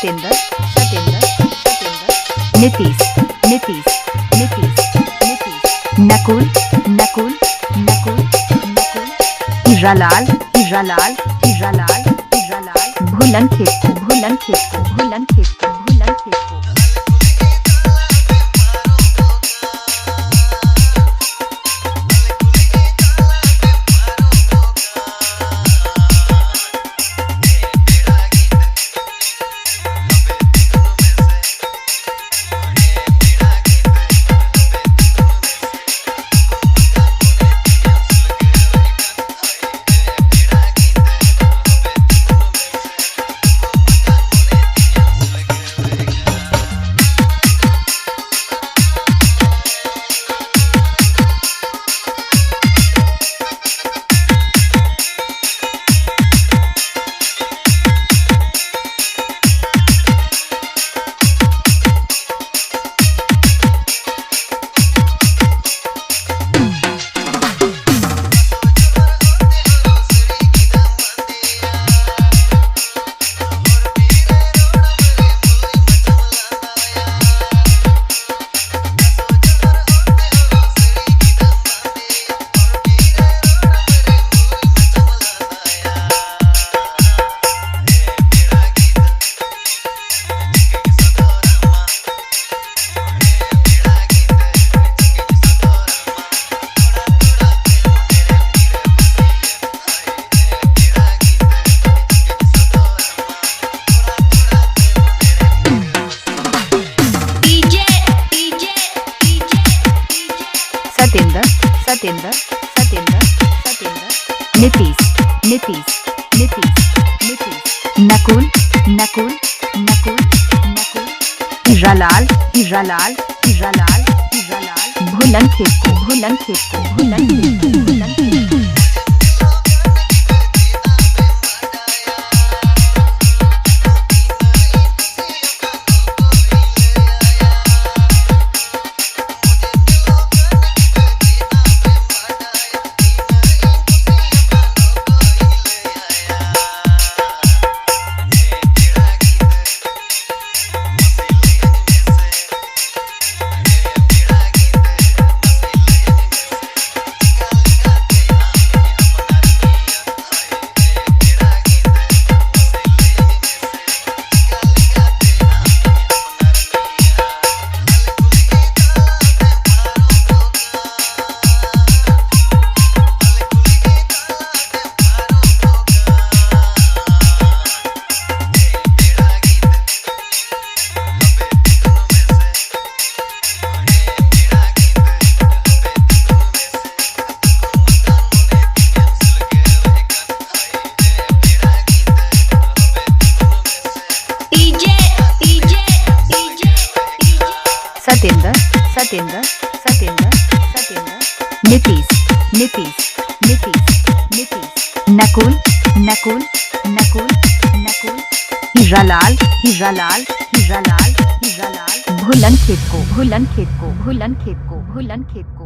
Satyendra Satyendra Satyendra Nitish Nitish Nitish Nitish Nakul Nakul Nakul Nakul Hiralal Hiralal Hiralal Hiralal भुलन खेतको भुलन खेतको भुलन खेतको भुलन खेतको Satyendra Satyendra Satyendra Satyendra Nitish Nitish Nitish Nitish Nakul Nakul Nakul Nakul Hiralal Hiralal Hiralal Hiralal भुलन खेतको भुलन खेतको भुलन खेतको भुलन खेतको Satyendra Satyendra Satyendra Satyendra Nitish Nitish Nitish Nitish Nakul Nakul Nakul Nakul Hiralal Hiralal Hiralal Hiralal भुलन खेतको भुलन खेतको भुलन खेतको भुलन खेतको